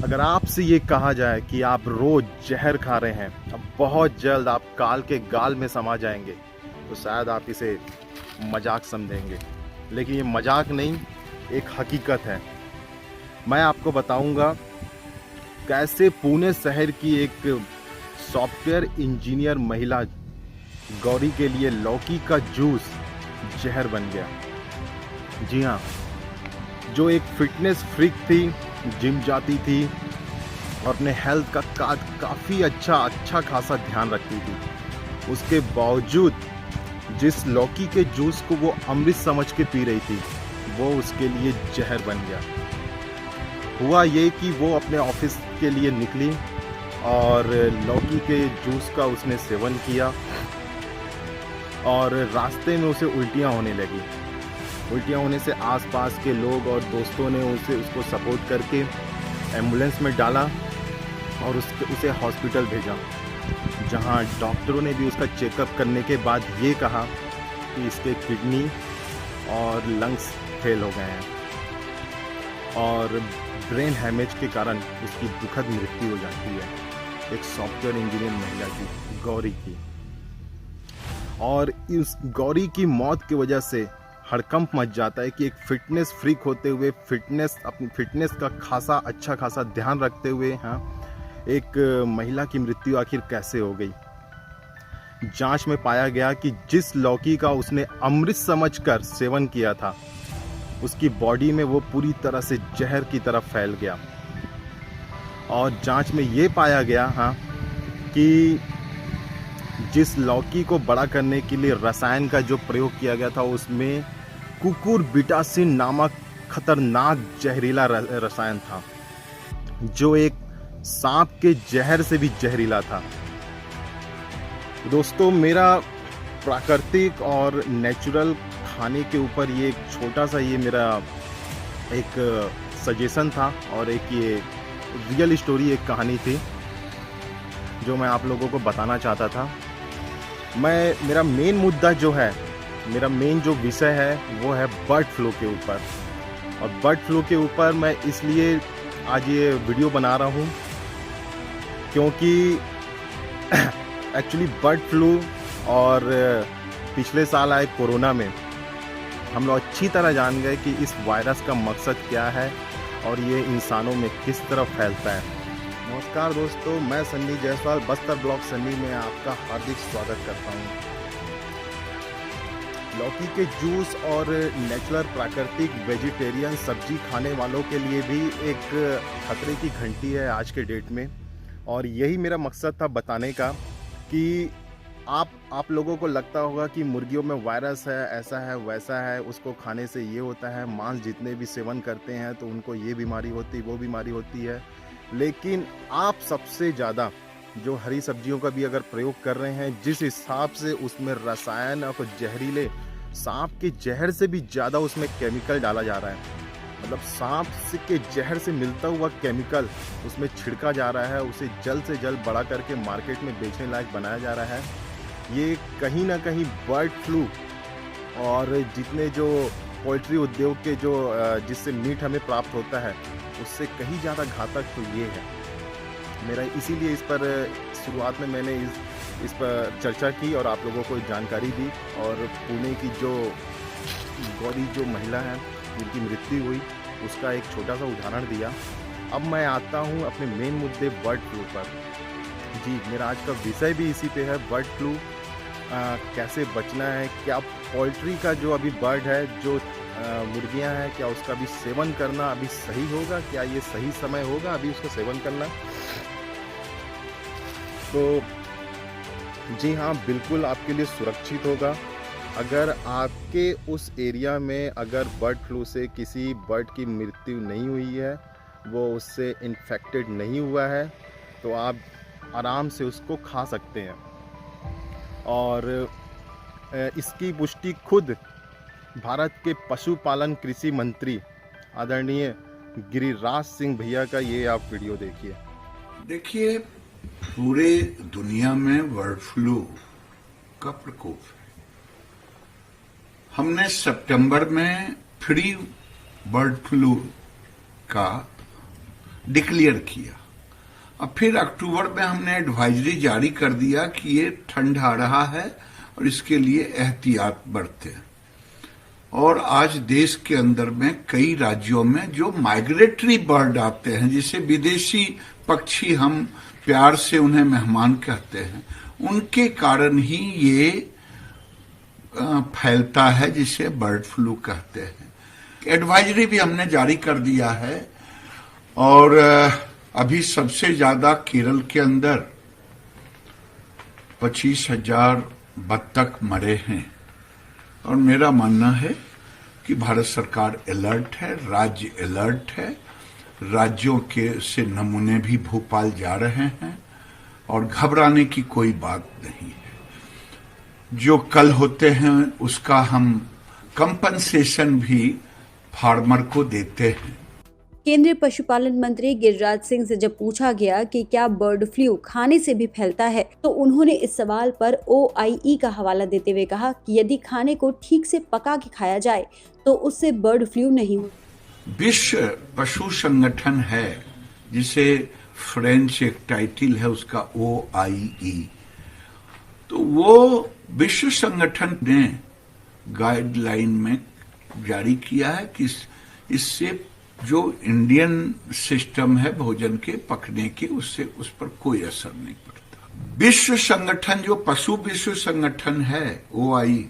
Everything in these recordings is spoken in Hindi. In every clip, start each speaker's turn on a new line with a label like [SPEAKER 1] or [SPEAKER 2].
[SPEAKER 1] अगर आपसे ये कहा जाए कि आप रोज जहर खा रहे हैं, अब बहुत जल्द आप काल के गाल में समा जाएंगे, तो शायद आप इसे मजाक समझेंगे। लेकिन ये मजाक नहीं, एक हकीकत है। मैं आपको बताऊंगा कैसे पुणे शहर की एक सॉफ्टवेयर इंजीनियर महिला गौरी के लिए लौकी का जूस जहर बन गया। जी हाँ, जो एक फिटनेस फ्रीक थी, जिम जाती थी और अपने हेल्थ का काफ़ी अच्छा खासा ध्यान रखती थी, उसके बावजूद जिस लौकी के जूस को वो अमृत समझ के पी रही थी, वो उसके लिए जहर बन गया। हुआ ये कि वो अपने ऑफिस के लिए निकली और लौकी के जूस का उसने सेवन किया और रास्ते में उसे उल्टियाँ होने लगी। उल्टियाँ होने से आसपास के लोग और दोस्तों ने उसको सपोर्ट करके एम्बुलेंस में डाला और उसे हॉस्पिटल भेजा, जहां डॉक्टरों ने भी उसका चेकअप करने के बाद ये कहा कि इसके किडनी और लंग्स फेल हो गए हैं और ब्रेन हैमेज के कारण उसकी दुखद मृत्यु हो जाती है, एक सॉफ्टवेयर इंजीनियर महिला की, गौरी की। और इस गौरी की मौत की वजह से हड़कंप मच जाता है कि एक फिटनेस फ्रीक होते हुए, अपनी फिटनेस का अच्छा खासा ध्यान रखते हुए, हाँ, एक महिला की मृत्यु आखिर कैसे हो गई। जांच में पाया गया कि जिस लौकी का उसने अमृत समझकर सेवन किया था, उसकी बॉडी में वो पूरी तरह से जहर की तरह फैल गया। और जांच में ये पाया गया, हाँ, कि जिस लौकी को बड़ा करने के लिए रसायन का जो प्रयोग किया गया था, उसमें कुकुरबिटासिन नामक खतरनाक जहरीला रसायन था, जो एक सांप के जहर से भी जहरीला था। दोस्तों, मेरा प्राकृतिक और नेचुरल खाने के ऊपर ये एक छोटा सा ये मेरा एक सजेशन था और एक ये रियल स्टोरी, एक कहानी थी जो मैं आप लोगों को बताना चाहता था। मेरा मेन मुद्दा जो है, मेरा मेन जो विषय है वो है बर्ड फ्लू के ऊपर। और बर्ड फ्लू के ऊपर मैं इसलिए आज ये वीडियो बना रहा हूँ क्योंकि एक्चुअली बर्ड फ्लू और पिछले साल आए कोरोना में हम लोग अच्छी तरह जान गए कि इस वायरस का मकसद क्या है और ये इंसानों में किस तरह फैलता है। नमस्कार दोस्तों, मैं सन्नी जायसवाल बस्तर ब्लॉक सन्नी में आपका हार्दिक स्वागत करता हूँ। लौकी के जूस और नेचुरल प्राकृतिक वेजिटेरियन सब्जी खाने वालों के लिए भी एक खतरे की घंटी है आज के डेट में। और यही मेरा मकसद था बताने का कि आप लोगों को लगता होगा कि मुर्गियों में वायरस है, ऐसा है वैसा है, उसको खाने से ये होता है, मांस जितने भी सेवन करते हैं तो उनको ये बीमारी होती, वो बीमारी होती है। लेकिन आप सबसे ज़्यादा जो हरी सब्जियों का भी अगर प्रयोग कर रहे हैं, जिस हिसाब से उसमें रसायन और जहरीले सांप के जहर से भी ज़्यादा उसमें केमिकल डाला जा रहा है, मतलब सांप के जहर से मिलता हुआ केमिकल उसमें छिड़का जा रहा है, उसे जल्द से जल्द बड़ा करके मार्केट में बेचने लायक बनाया जा रहा है। ये कहीं ना कहीं बर्ड फ्लू और जितने जो पोल्ट्री उद्योग के जो जिससे मीट हमें प्राप्त होता है, उससे कहीं ज़्यादा घातक तो ये है। मेरा इसीलिए इस पर शुरुआत में मैंने इस पर चर्चा की और आप लोगों को जानकारी दी और पुणे की जो गौरी जो महिला है जिनकी मृत्यु हुई, उसका एक छोटा सा उदाहरण दिया। अब मैं आता हूँ अपने मेन मुद्दे बर्ड फ्लू पर। जी, मेरा आज का विषय भी इसी पे है, बर्ड फ्लू कैसे बचना है, क्या पोल्ट्री का जो अभी बर्ड है, जो मुर्गियां हैं, क्या उसका भी सेवन करना अभी सही होगा, क्या ये सही समय होगा अभी उसको सेवन करना। तो जी हाँ, बिल्कुल आपके लिए सुरक्षित होगा अगर आपके उस एरिया में अगर बर्ड फ्लू से किसी बर्ड की मृत्यु नहीं हुई है, वो उससे इन्फेक्टेड नहीं हुआ है, तो आप आराम से उसको खा सकते हैं। और इसकी पुष्टि खुद भारत के पशुपालन कृषि मंत्री आदरणीय गिरिराज सिंह भैया का ये आप वीडियो देखिए।
[SPEAKER 2] देखिए, पूरे दुनिया में बर्ड फ्लू का प्रकोप है। हमने सितंबर में फ्री बर्ड फ्लू का डिक्लेयर किया। अब फिर अक्टूबर में हमने एडवाइजरी जारी कर दिया कि ये ठंड आ रहा है और इसके लिए एहतियात बरतें। और आज देश के अंदर में कई राज्यों में जो माइग्रेटरी बर्ड आते हैं, जिसे विदेशी पक्षी हम प्यार से उन्हें मेहमान कहते हैं, उनके कारण ही ये फैलता है, जिसे बर्ड फ्लू कहते हैं। एडवाइजरी भी हमने जारी कर दिया है और अभी सबसे ज्यादा केरल के अंदर 25,000 बत्तख मरे हैं। और मेरा मानना है कि भारत सरकार अलर्ट है, राज्य अलर्ट है, राज्यों के से नमूने भी भोपाल जा रहे हैं और घबराने की कोई बात नहीं है। जो कल होते हैं उसका हम कंपनसेशन भी फार्मर को देते हैं।
[SPEAKER 3] केंद्रीय पशुपालन मंत्री गिरिराज सिंह से जब पूछा गया कि क्या बर्ड फ्लू खाने से भी फैलता है, तो उन्होंने इस सवाल पर OIE का हवाला देते हुए कहा कि यदि खाने को ठीक से पका के खाया जाए तो उससे बर्ड फ्लू नहीं होता।
[SPEAKER 2] विश्व पशु संगठन है, जिसे फ्रेंच एक टाइटल है उसका OIE, तो वो विश्व संगठन ने गाइडलाइन में जारी किया है कि इससे जो इंडियन सिस्टम है भोजन के पकने के, उससे उस पर कोई असर नहीं पड़ता। विश्व संगठन, जो पशु विश्व संगठन है OIE,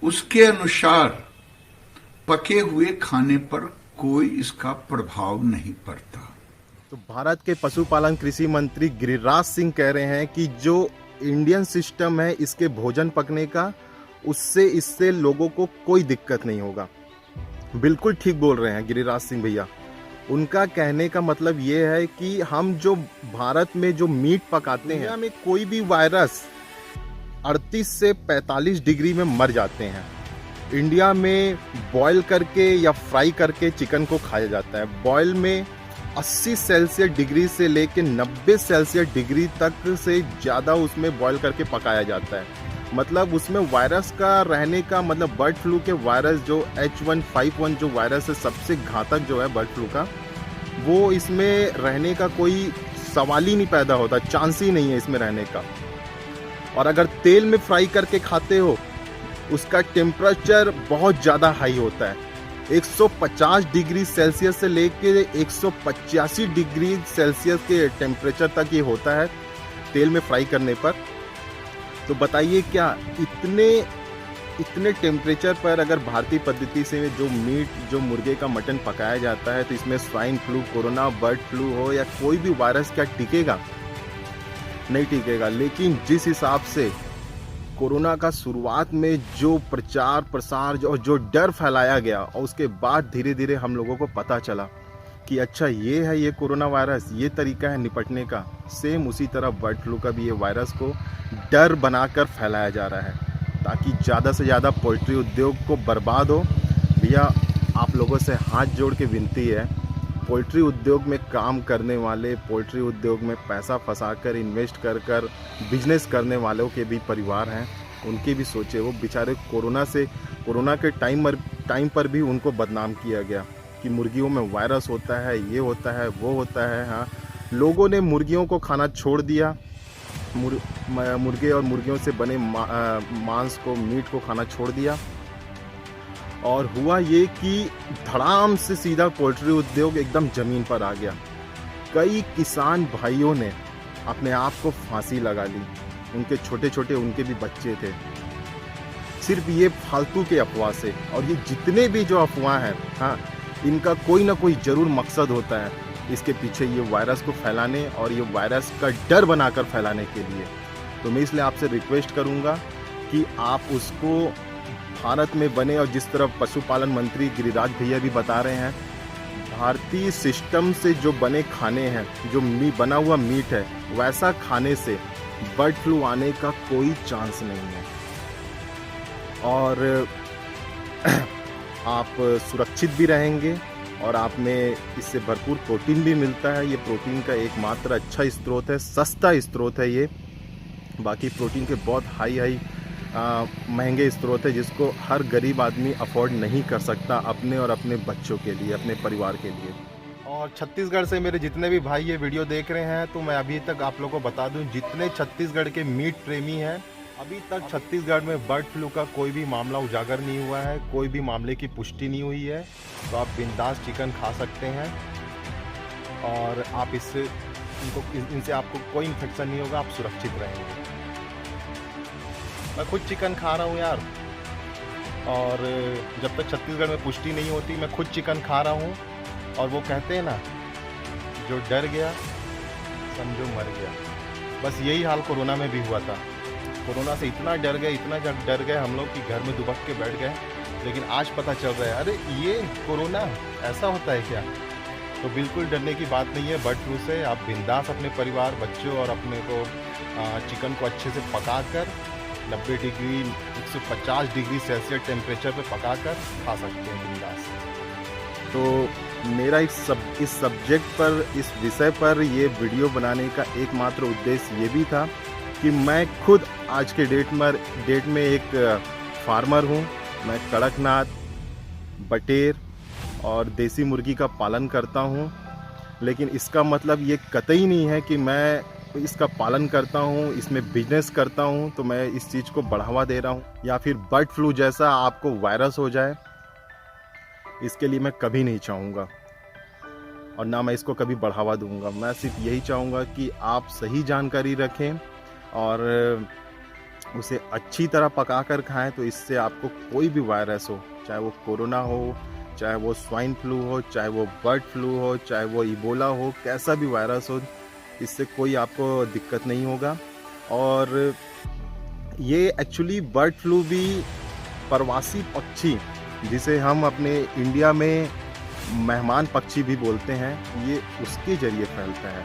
[SPEAKER 2] उसके अनुसार पके हुए खाने पर कोई इसका प्रभाव नहीं पड़ता।
[SPEAKER 1] तो भारत के पशुपालन कृषि मंत्री गिरिराज सिंह कह रहे हैं कि जो इंडियन सिस्टम है इसके भोजन पकने का, इससे लोगों को कोई दिक्कत नहीं होगा। बिल्कुल ठीक बोल रहे हैं गिरिराज सिंह भैया। उनका कहने का मतलब ये है कि हम जो भारत में जो मीट पकाते हैं, हमें कोई भी वायरस 38 से 45 डिग्री में मर जाते हैं। इंडिया में बॉयल करके या फ्राई करके चिकन को खाया जाता है। बॉयल में 80 सेल्सियस डिग्री से लेकर 90 सेल्सियस डिग्री तक से ज़्यादा उसमें बॉयल करके पकाया जाता है। मतलब उसमें वायरस का रहने का मतलब बर्ड फ्लू के वायरस जो H1N1 जो वायरस है, सबसे घातक जो है बर्ड फ्लू का, वो इसमें रहने का कोई सवाल ही नहीं पैदा होता, चांस ही नहीं है इसमें रहने का। और अगर तेल में फ्राई करके खाते हो, उसका टेम्परेचर बहुत ज़्यादा हाई होता है। 150 डिग्री सेल्सियस से लेकर 185 डिग्री सेल्सियस के टेम्परेचर तक ये होता है तेल में फ्राई करने पर। तो बताइए क्या इतने टेम्परेचर पर अगर भारतीय पद्धति से जो मुर्गे का मटन पकाया जाता है, तो इसमें swine flu, corona, bird flu हो या कोई भी वायरस क्या टिकेगा? नहीं टिकेगा। लेकिन जिस हिसाब से कोरोना का शुरुआत में जो प्रचार प्रसार और जो डर फैलाया गया, और उसके बाद धीरे धीरे हम लोगों को पता चला कि अच्छा ये है ये कोरोना वायरस, ये तरीका है निपटने का, सेम उसी तरह बर्ड फ्लू का भी ये वायरस को डर बनाकर फैलाया जा रहा है ताकि ज़्यादा से ज़्यादा पोल्ट्री उद्योग को बर्बाद हो। भैया आप लोगों से हाथ जोड़ के विनती है, पोल्ट्री उद्योग में काम करने वाले, पोल्ट्री उद्योग में पैसा फंसाकर इन्वेस्ट कर बिजनेस करने वालों के भी परिवार हैं, उनके भी सोचे। वो बेचारे कोरोना के टाइम पर भी उनको बदनाम किया गया कि मुर्गियों में वायरस होता है, ये होता है, वो होता है। हाँ, लोगों ने मुर्गियों को खाना छोड़ दिया, मुर्गे और मुर्गियों से बने मांस को, मीट को खाना छोड़ दिया, और हुआ ये कि धड़ाम से सीधा पोल्ट्री उद्योग एकदम ज़मीन पर आ गया। कई किसान भाइयों ने अपने आप को फांसी लगा ली, उनके छोटे छोटे उनके भी बच्चे थे, सिर्फ ये फालतू के अफवाह से। और ये जितने भी जो अफवाह हैं, हाँ, इनका कोई ना कोई ज़रूर मकसद होता है इसके पीछे, ये वायरस को फैलाने और ये वायरस का डर बनाकर फैलाने के लिए। तो मैं इसलिए आपसे रिक्वेस्ट करूंगा कि आप उसको भारत में बने, और जिस तरह पशुपालन मंत्री गिरिराज भैया भी बता रहे हैं, भारतीय सिस्टम से जो बने खाने हैं, जो बना हुआ मीट है, वैसा खाने से बर्ड फ्लू आने का कोई चांस नहीं है। और आप सुरक्षित भी रहेंगे और आप में इससे भरपूर प्रोटीन भी मिलता है। ये प्रोटीन का एकमात्र अच्छा स्रोत है, सस्ता स्रोत है ये। बाकी प्रोटीन के बहुत हाई महंगे स्रोत है जिसको हर गरीब आदमी अफोर्ड नहीं कर सकता अपने और अपने बच्चों के लिए, अपने परिवार के लिए। और छत्तीसगढ़ से मेरे जितने भी भाई ये वीडियो देख रहे हैं, तो मैं अभी तक आप लोगों को बता दूं, जितने छत्तीसगढ़ के मीट प्रेमी हैं, अभी तक छत्तीसगढ़ में बर्ड फ्लू का कोई भी मामला उजागर नहीं हुआ है, कोई भी मामले की पुष्टि नहीं हुई है। तो आप बिंदास चिकन खा सकते हैं और आप इनसे आपको कोई इन्फेक्शन नहीं होगा, आप सुरक्षित रहेंगे। मैं खुद चिकन खा रहा हूँ यार, और जब तक छत्तीसगढ़ में पुष्टि नहीं होती मैं खुद चिकन खा रहा हूँ। और वो कहते हैं ना, जो डर गया समझो मर गया। बस यही हाल कोरोना में भी हुआ था। कोरोना से इतना डर गए हम लोग कि घर में दुबक के बैठ गए। लेकिन आज पता चल रहा है, अरे ये कोरोना ऐसा होता है क्या? तो बिल्कुल डरने की बात नहीं है बर्ड फ्लू से। आप बिंदास अपने परिवार, बच्चों और अपने को चिकन को अच्छे से पकाकर 90 डिग्री 150 डिग्री सेल्सियस टेम्परेचर पे पकाकर खा सकते हैं बिंदास। तो मेरा इस सब्जेक्ट पर, इस विषय पर ये वीडियो बनाने का एकमात्र उद्देश्य ये भी था कि मैं खुद आज के डेट में एक फार्मर हूँ। मैं कड़कनाथ, बटेर और देसी मुर्गी का पालन करता हूँ। लेकिन इसका मतलब ये कतई नहीं है कि मैं इसका पालन करता हूँ, इसमें बिजनेस करता हूँ तो मैं इस चीज़ को बढ़ावा दे रहा हूँ या फिर बर्ड फ्लू जैसा आपको वायरस हो जाए, इसके लिए मैं कभी नहीं चाहूँगा और ना मैं इसको कभी बढ़ावा दूंगा। मैं सिर्फ यही चाहूँगा कि आप सही जानकारी रखें और उसे अच्छी तरह पका कर खाएँ, तो इससे आपको कोई भी वायरस हो, चाहे वो कोरोना हो, चाहे वो स्वाइन फ्लू हो, चाहे वो बर्ड फ्लू हो, चाहे वो इबोला हो, कैसा भी वायरस हो, इससे कोई आपको दिक्कत नहीं होगा। और ये एक्चुअली बर्ड फ्लू भी प्रवासी पक्षी, जिसे हम अपने इंडिया में मेहमान पक्षी भी बोलते हैं, ये उसके जरिए फैलता है।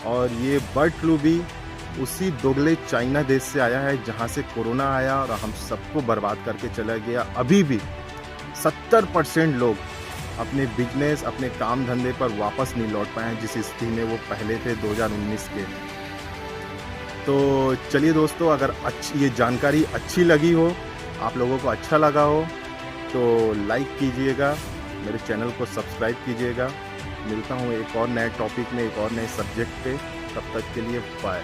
[SPEAKER 1] और ये बर्ड फ्लू भी उसी दोगले चाइना देश से आया है जहाँ से कोरोना आया और हम सबको बर्बाद करके चला गया। अभी भी 70% लोग अपने बिजनेस, अपने काम धंधे पर वापस नहीं लौट पाए हैं जिस स्थिति में वो पहले थे 2019 के। तो चलिए दोस्तों, अगर ये जानकारी अच्छी लगी हो, आप लोगों को अच्छा लगा हो, तो लाइक कीजिएगा, मेरे चैनल को सब्सक्राइब कीजिएगा। मिलता हूँ एक और नए टॉपिक में, एक और नए सब्जेक्ट पे। तब तक के लिए बाय।